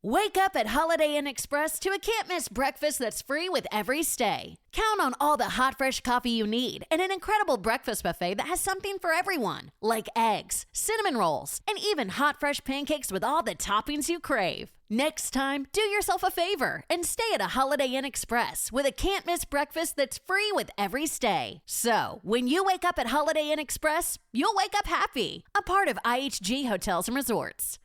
Wake up at Holiday Inn Express to a can't-miss breakfast that's free with every stay. Count on all the hot, fresh coffee you need and an incredible breakfast buffet that has something for everyone, like eggs, cinnamon rolls, and even hot, fresh pancakes with all the toppings you crave. Next time, do yourself a favor and stay at a Holiday Inn Express with a can't-miss breakfast that's free with every stay. So, when you wake up at Holiday Inn Express, you'll wake up happy. A part of IHG Hotels and Resorts.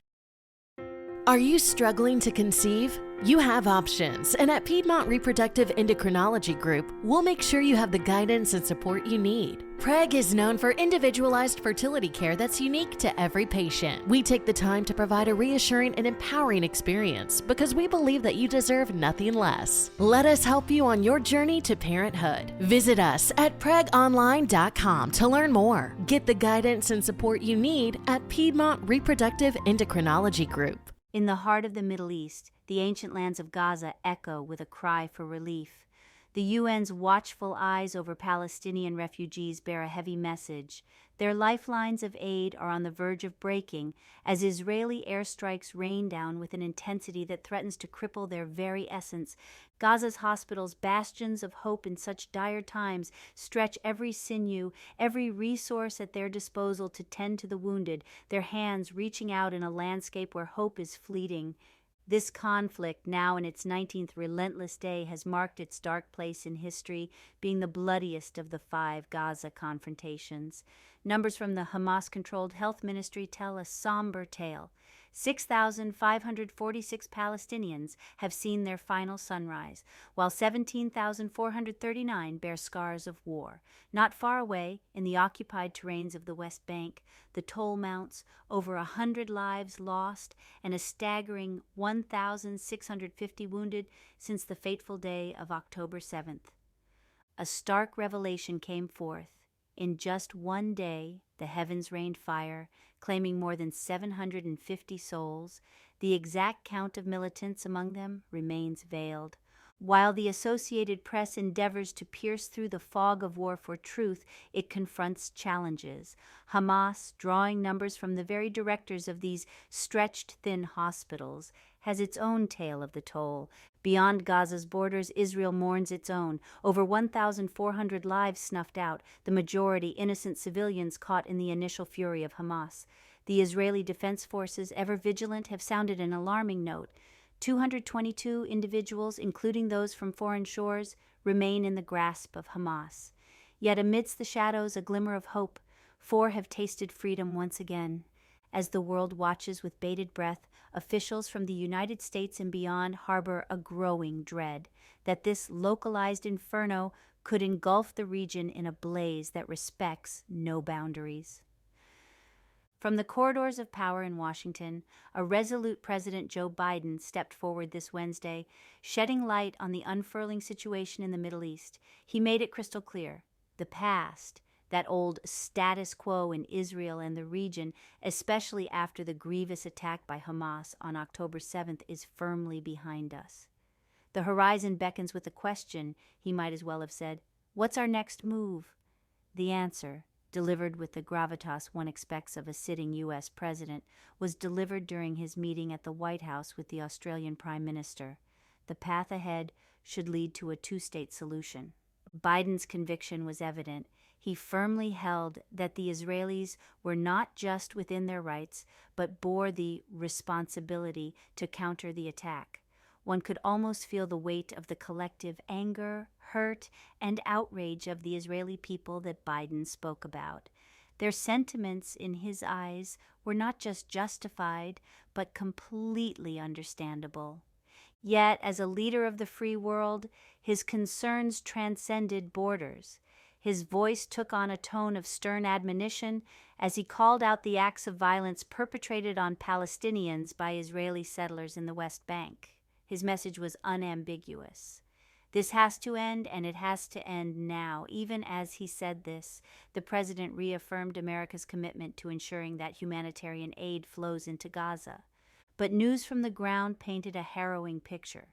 Are you struggling to conceive? You have options, and at Piedmont Reproductive Endocrinology Group, we'll make sure you have the guidance and support you need. PREG is known for individualized fertility care that's unique to every patient. We take the time to provide a reassuring and empowering experience because we believe that you deserve nothing less. Let us help you on your journey to parenthood. Visit us at pregonline.com to learn more. Get the guidance and support you need at Piedmont Reproductive Endocrinology Group. In the heart of the Middle East, the ancient lands of Gaza echo with a cry for relief. The UN's watchful eyes over Palestinian refugees bear a heavy message. Their lifelines of aid are on the verge of breaking as Israeli airstrikes rain down with an intensity that threatens to cripple their very essence. Gaza's hospitals, bastions of hope in such dire times, stretch every sinew, every resource at their disposal to tend to the wounded, their hands reaching out in a landscape where hope is fleeting. This conflict, now in its 19th relentless day, has marked its dark place in history, being the bloodiest of the 5 Gaza confrontations. Numbers from the Hamas-controlled health ministry tell a somber tale. 6,546 Palestinians have seen their final sunrise, while 17,439 bear scars of war. Not far away, in the occupied terrains of the West Bank, the toll mounts, over 100 lives lost and a staggering 1,650 wounded since the fateful day of October 7th. A stark revelation came forth. In just one day, the heavens rained fire, claiming more than 750 souls. The exact count of militants among them remains veiled. While the Associated Press endeavors to pierce through the fog of war for truth, it confronts challenges. Hamas, drawing numbers from the very directors of these stretched thin hospitals, has its own tale of the toll. Beyond Gaza's borders, Israel mourns its own. Over 1,400 lives snuffed out, the majority innocent civilians caught in the initial fury of Hamas. The Israeli Defense Forces, ever vigilant, have sounded an alarming note. 222 individuals, including those from foreign shores, remain in the grasp of Hamas. Yet amidst the shadows, a glimmer of hope. 4 have tasted freedom once again. As the world watches with bated breath, officials from the United States and beyond harbor a growing dread that this localized inferno could engulf the region in a blaze that respects no boundaries. From the corridors of power in Washington, a resolute President Joe Biden stepped forward this Wednesday, shedding light on the unfurling situation in the Middle East. He made it crystal clear: the past, that old status quo in Israel and the region, especially after the grievous attack by Hamas on October 7th, is firmly behind us. The horizon beckons with a question, he might as well have said. What's our next move? The answer, delivered with the gravitas one expects of a sitting U.S. president, was delivered during his meeting at the White House with the Australian Prime Minister. The path ahead should lead to a 2-state solution. Biden's conviction was evident. He firmly held that the Israelis were not just within their rights, but bore the responsibility to counter the attack. One could almost feel the weight of the collective anger, hurt, and outrage of the Israeli people that Biden spoke about. Their sentiments, in his eyes, were not just justified, but completely understandable. Yet, as a leader of the free world, his concerns transcended borders. His voice took on a tone of stern admonition as he called out the acts of violence perpetrated on Palestinians by Israeli settlers in the West Bank. His message was unambiguous. This has to end, and it has to end now. Even as he said this, the president reaffirmed America's commitment to ensuring that humanitarian aid flows into Gaza. But news from the ground painted a harrowing picture.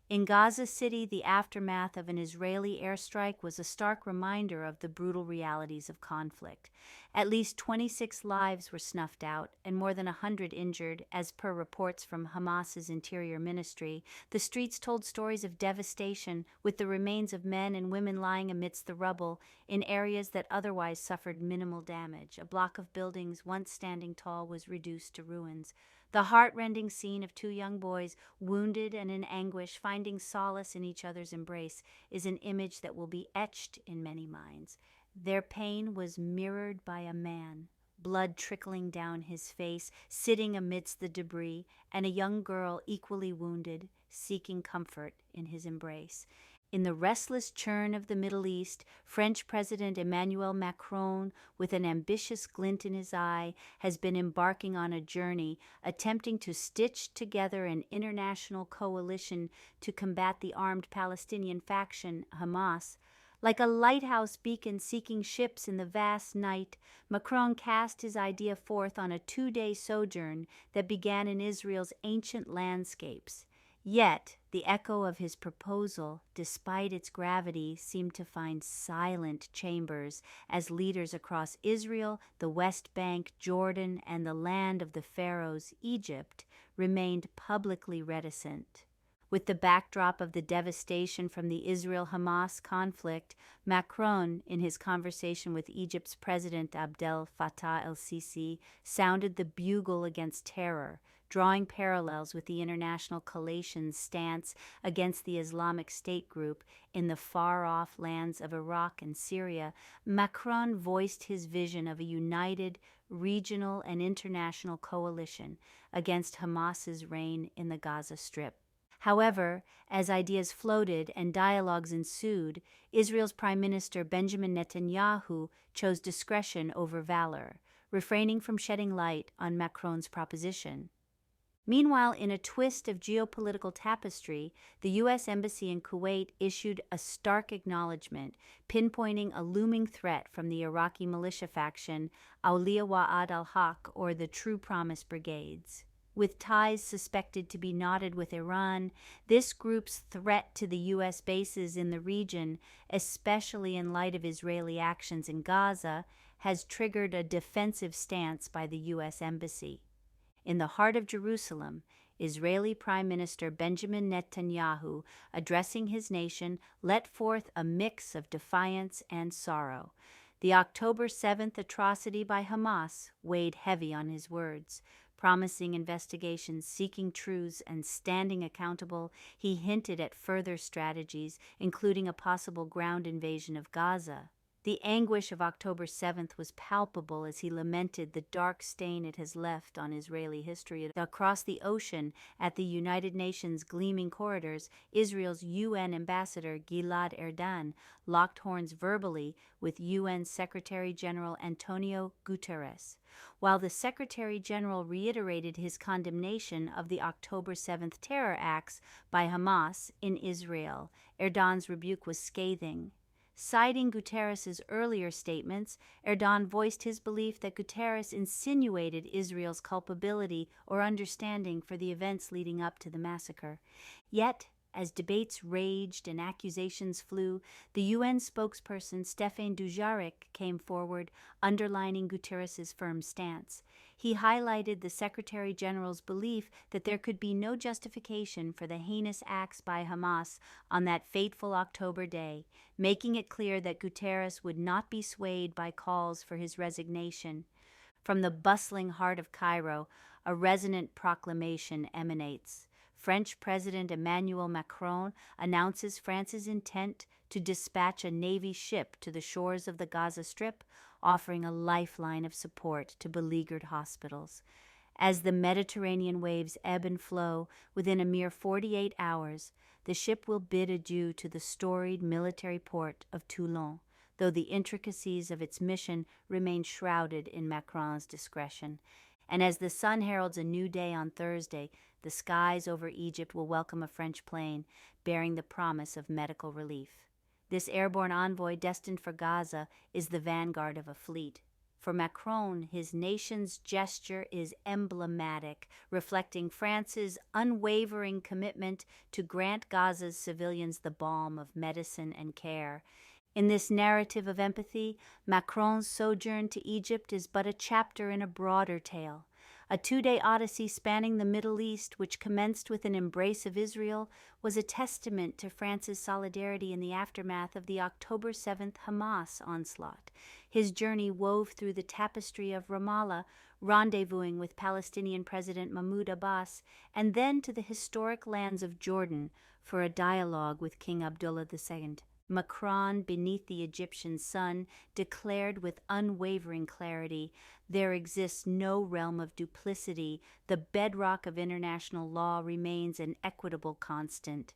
In Gaza City, the aftermath of an Israeli airstrike was a stark reminder of the brutal realities of conflict. At least 26 lives were snuffed out and more than 100 injured, as per reports from Hamas's interior ministry. The streets told stories of devastation, with the remains of men and women lying amidst the rubble in areas that otherwise suffered minimal damage. A block of buildings once standing tall was reduced to ruins. The heart-rending scene of two young boys, wounded and in anguish, finding solace in each other's embrace, is an image that will be etched in many minds. Their pain was mirrored by a man, blood trickling down his face, sitting amidst the debris, and a young girl equally wounded, seeking comfort in his embrace. In the restless churn of the Middle East, French President Emmanuel Macron, with an ambitious glint in his eye, has been embarking on a journey, attempting to stitch together an international coalition to combat the armed Palestinian faction, Hamas. Like a lighthouse beacon seeking ships in the vast night, Macron cast his idea forth on a 2-day sojourn that began in Israel's ancient landscapes. Yet, the echo of his proposal, despite its gravity, seemed to find silent chambers as leaders across Israel, the West Bank, Jordan, and the land of the pharaohs, Egypt, remained publicly reticent. With the backdrop of the devastation from the Israel-Hamas conflict, Macron, in his conversation with Egypt's President Abdel Fattah el-Sisi, sounded the bugle against terror, drawing parallels with the international coalition's stance against the Islamic State group in the far-off lands of Iraq and Syria. Macron voiced his vision of a united, regional and international coalition against Hamas's reign in the Gaza Strip. However, as ideas floated and dialogues ensued, Israel's Prime Minister Benjamin Netanyahu chose discretion over valor, refraining from shedding light on Macron's proposition. Meanwhile, in a twist of geopolitical tapestry, the U.S. Embassy in Kuwait issued a stark acknowledgement, pinpointing a looming threat from the Iraqi militia faction Awliya Wa'ad al-Haq, or the True Promise Brigades. With ties suspected to be knotted with Iran, this group's threat to the U.S. bases in the region, especially in light of Israeli actions in Gaza, has triggered a defensive stance by the U.S. Embassy. In the heart of Jerusalem, Israeli Prime Minister Benjamin Netanyahu, addressing his nation, let forth a mix of defiance and sorrow. The October 7th atrocity by Hamas weighed heavy on his words. Promising investigations, seeking truths, and standing accountable, he hinted at further strategies, including a possible ground invasion of Gaza. The anguish of October 7th was palpable as he lamented the dark stain it has left on Israeli history. Across the ocean, at the United Nations gleaming corridors, Israel's UN ambassador Gilad Erdan locked horns verbally with UN Secretary-General Antonio Guterres. While the Secretary-General reiterated his condemnation of the October 7th terror acts by Hamas in Israel, Erdan's rebuke was scathing. Citing Guterres' earlier statements, Erdan voiced his belief that Guterres insinuated Israel's culpability or understanding for the events leading up to the massacre. Yet, as debates raged and accusations flew, the UN spokesperson Stéphane Dujarric came forward, underlining Guterres' firm stance. He highlighted the Secretary-General's belief that there could be no justification for the heinous acts by Hamas on that fateful October day, making it clear that Guterres would not be swayed by calls for his resignation. From the bustling heart of Cairo, a resonant proclamation emanates. French President Emmanuel Macron announces France's intent to dispatch a Navy ship to the shores of the Gaza Strip, offering a lifeline of support to beleaguered hospitals. As the Mediterranean waves ebb and flow, within a mere 48 hours, the ship will bid adieu to the storied military port of Toulon, though the intricacies of its mission remain shrouded in Macron's discretion. And as the sun heralds a new day on Thursday, the skies over Egypt will welcome a French plane bearing the promise of medical relief. This airborne envoy destined for Gaza is the vanguard of a fleet. For Macron, his nation's gesture is emblematic, reflecting France's unwavering commitment to grant Gaza's civilians the balm of medicine and care. In this narrative of empathy, Macron's sojourn to Egypt is but a chapter in a broader tale. A 2-day odyssey spanning the Middle East, which commenced with an embrace of Israel, was a testament to France's solidarity in the aftermath of the October 7th Hamas onslaught. His journey wove through the tapestry of Ramallah, rendezvousing with Palestinian President Mahmoud Abbas, and then to the historic lands of Jordan for a dialogue with King Abdullah II. Macron, beneath the Egyptian sun, declared with unwavering clarity, "There exists no realm of duplicity. The bedrock of international law remains an equitable constant."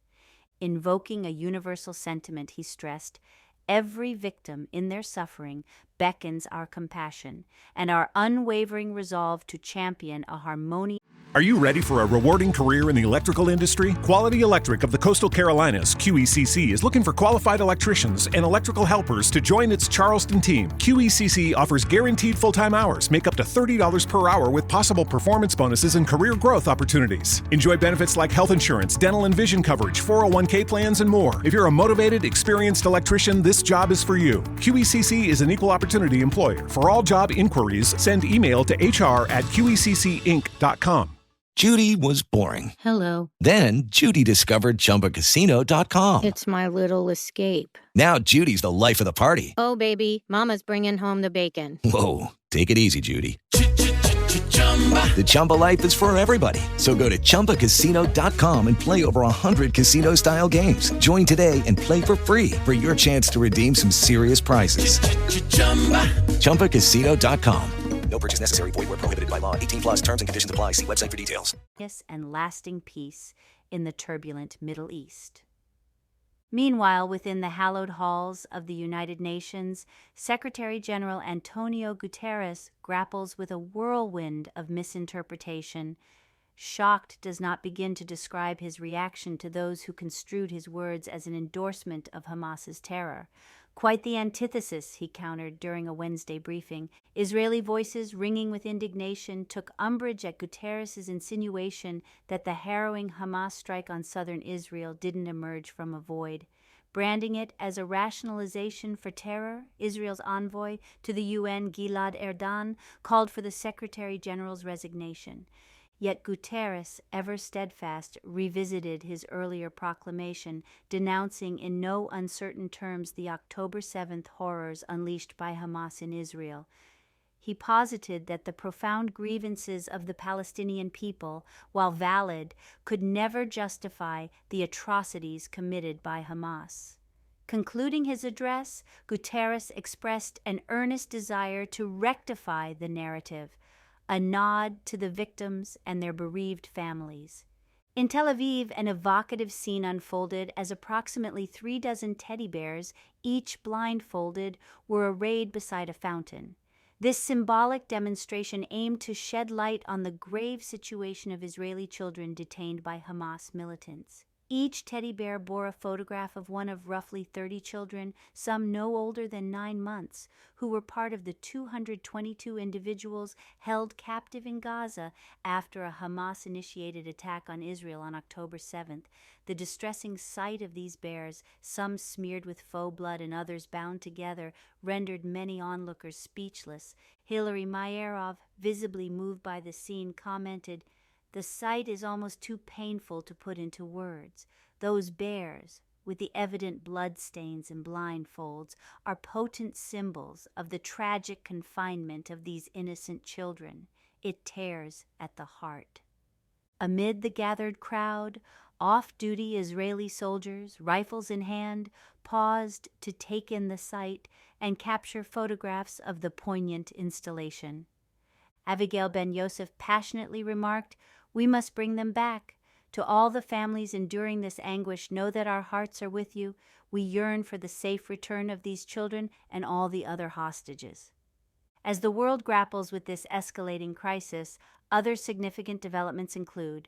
Invoking a universal sentiment, he stressed, "Every victim in their suffering beckons our compassion and our unwavering resolve to champion a harmonious." Are you ready for a rewarding career in the electrical industry? Quality Electric of the Coastal Carolinas, QECC, is looking for qualified electricians and electrical helpers to join its Charleston team. QECC offers guaranteed full-time hours, make up to $30 per hour with possible performance bonuses and career growth opportunities. Enjoy benefits like health insurance, dental and vision coverage, 401k plans, and more. If you're a motivated, experienced electrician, this job is for you. QECC is an equal opportunity employer. For all job inquiries, send email to hr@qeccinc.com. Judy was boring. Hello. Then Judy discovered ChumbaCasino.com. It's my little escape. Now Judy's the life of the party. Oh, baby, mama's bringing home the bacon. Whoa, take it easy, Judy. The Chumba life is for everybody. So go to ChumbaCasino.com and play over 100 casino-style games. Join today and play for free for your chance to redeem some serious prizes. ChumbaCasino.com. No purchase necessary. Void where prohibited by law. 18+ terms and conditions apply. See website for details. And lasting peace in the turbulent Middle East. Meanwhile, within the hallowed halls of the United Nations, Secretary General Antonio Guterres grapples with a whirlwind of misinterpretation. Shocked does not begin to describe his reaction to those who construed his words as an endorsement of Hamas's terror. Quite the antithesis, he countered during a Wednesday briefing. Israeli voices, ringing with indignation, took umbrage at Guterres' insinuation that the harrowing Hamas strike on southern Israel didn't emerge from a void. Branding it as a rationalization for terror, Israel's envoy to the UN, Gilad Erdan, called for the Secretary General's resignation. Yet Guterres, ever steadfast, revisited his earlier proclamation, denouncing in no uncertain terms the October 7th horrors unleashed by Hamas in Israel. He posited that the profound grievances of the Palestinian people, while valid, could never justify the atrocities committed by Hamas. Concluding his address, Guterres expressed an earnest desire to rectify the narrative, a nod to the victims and their bereaved families. In Tel Aviv, an evocative scene unfolded as approximately 36 teddy bears, each blindfolded, were arrayed beside a fountain. This symbolic demonstration aimed to shed light on the grave situation of Israeli children detained by Hamas militants. Each teddy bear bore a photograph of one of roughly 30 children, some no older than 9 months, who were part of the 222 individuals held captive in Gaza after a Hamas-initiated attack on Israel on October 7th. The distressing sight of these bears, some smeared with faux blood and others bound together, rendered many onlookers speechless. Hilary Mayerov, visibly moved by the scene, commented, "The sight is almost too painful to put into words. Those bears, with the evident bloodstains and blindfolds, are potent symbols of the tragic confinement of these innocent children. It tears at the heart." Amid the gathered crowd, off-duty Israeli soldiers, rifles in hand, paused to take in the sight and capture photographs of the poignant installation. Abigail Ben Yosef passionately remarked, "We must bring them back. To all the families enduring this anguish, know that our hearts are with you. We yearn for the safe return of these children and all the other hostages." As the world grapples with this escalating crisis, other significant developments include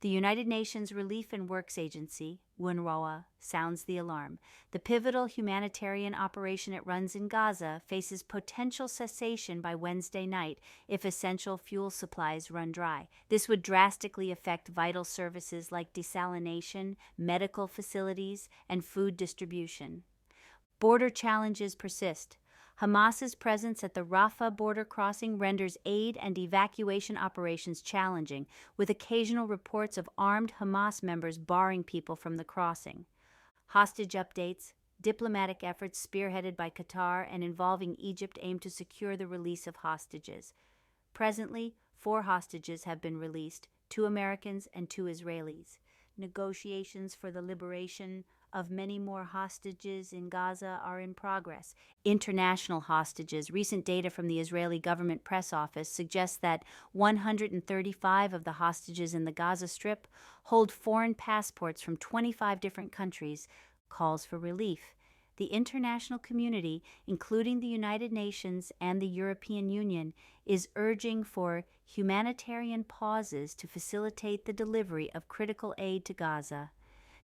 The United Nations Relief and Works Agency, UNRWA, sounds the alarm. The pivotal humanitarian operation it runs in Gaza faces potential cessation by Wednesday night if essential fuel supplies run dry. This would drastically affect vital services like desalination, medical facilities, and food distribution. Border challenges persist. Hamas's presence at the Rafah border crossing renders aid and evacuation operations challenging, with occasional reports of armed Hamas members barring people from the crossing. Hostage updates, diplomatic efforts spearheaded by Qatar and involving Egypt aim to secure the release of hostages. Presently, 4 hostages have been released, 2 Americans and 2 Israelis. Negotiations for the liberation of many more hostages in Gaza are in progress. International hostages. Recent data from the Israeli government press office suggests that 135 of the hostages in the Gaza Strip hold foreign passports from 25 different countries. Calls for relief. The international community, including the United Nations and the European Union, is urging for humanitarian pauses to facilitate the delivery of critical aid to Gaza.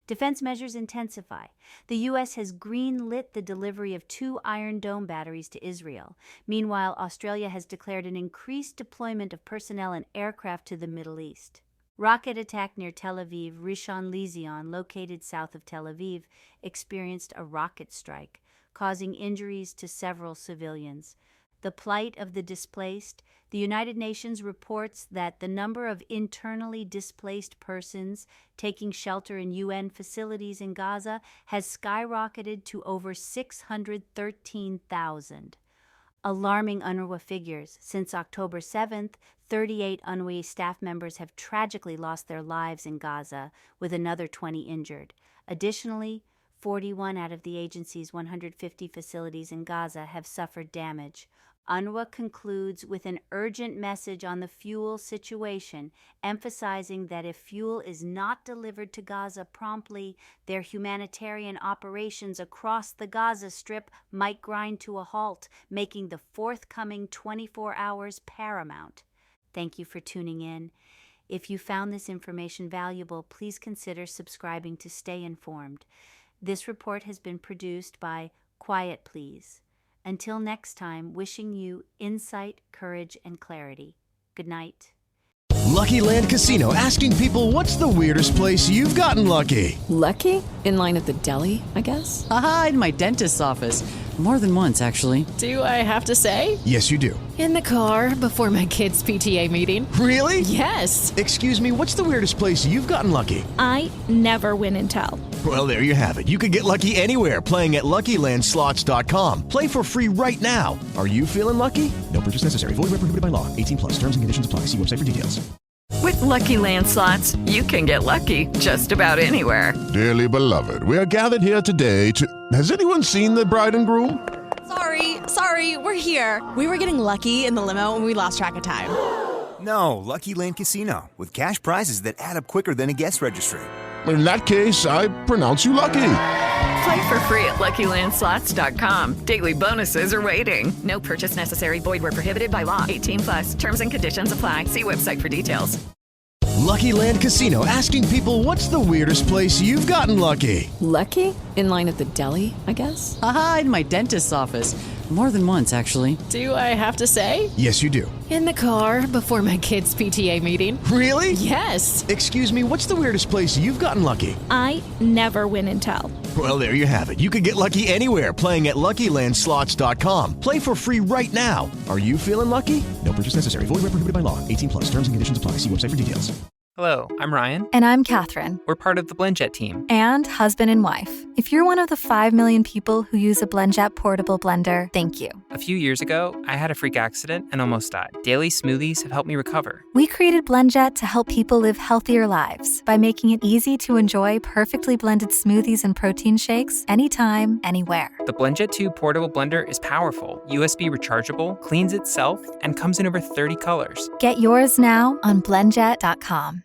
Defense measures intensify. The U.S. has green-lit the delivery of 2 Iron Dome batteries to Israel. Meanwhile, Australia has declared an increased deployment of personnel and aircraft to the Middle East. Rocket attack near Tel Aviv. Rishon LeZion, located south of Tel Aviv, experienced a rocket strike, causing injuries to several civilians. The plight of the displaced. The United Nations reports that the number of internally displaced persons taking shelter in UN facilities in Gaza has skyrocketed to over 613,000. Alarming UNRWA figures. Since October 7th, 38 UNRWA staff members have tragically lost their lives in Gaza, with another 20 injured. Additionally, 41 out of the agency's 150 facilities in Gaza have suffered damage. UNRWA concludes with an urgent message on the fuel situation, emphasizing that if fuel is not delivered to Gaza promptly, their humanitarian operations across the Gaza Strip might grind to a halt, making the forthcoming 24 hours paramount. Thank you for tuning in. If you found this information valuable, please consider subscribing to stay informed. This report has been produced by Quiet Please. Until next time, wishing you insight, courage, and clarity. Good night. Lucky Land Casino, asking people, what's the weirdest place you've gotten lucky? Lucky? In line at the deli, I guess? Aha, in my dentist's office. More than once, actually. Do I have to say? Yes, you do. In the car before my kids' PTA meeting. Really? Yes. Excuse me, what's the weirdest place you've gotten lucky? I never win and tell. Well, there you have it. You can get lucky anywhere, playing at LuckyLandSlots.com. Play for free right now. Are you feeling lucky? No purchase necessary. Void where prohibited by law. 18+. Terms and conditions apply. See website for details. With Lucky Land Slots, you can get lucky just about anywhere. Dearly beloved, we are gathered here today to... Has anyone seen the bride and groom? Sorry, we're here. We were getting lucky in the limo and we lost track of time. No, Lucky Land Casino, with cash prizes that add up quicker than a guest registry. In that case, I pronounce you lucky. Play for free at LuckyLandSlots.com. Daily bonuses are waiting. No purchase necessary. Void where prohibited by law. 18+. Terms and conditions apply. See website for details. Lucky Land Casino, asking people, what's the weirdest place you've gotten lucky? Lucky? In line at the deli, I guess? Aha, in my dentist's office. More than once, actually. Do I have to say? Yes, you do. In the car before my kids' PTA meeting. Really? Yes. Excuse me, what's the weirdest place you've gotten lucky? I never win and tell. Well, there you have it. You can get lucky anywhere, playing at LuckyLandSlots.com. Play for free right now. Are you feeling lucky? No purchase necessary. Void where prohibited by law. 18+. Terms and conditions apply. See website for details. Hello, I'm Ryan. And I'm Catherine. We're part of the BlendJet team. And husband and wife. If you're one of the 5 million people who use a BlendJet portable blender, thank you. A few years ago, I had a freak accident and almost died. Daily smoothies have helped me recover. We created BlendJet to help people live healthier lives by making it easy to enjoy perfectly blended smoothies and protein shakes anytime, anywhere. The BlendJet 2 portable blender is powerful, USB rechargeable, cleans itself, and comes in over 30 colors. Get yours now on blendjet.com.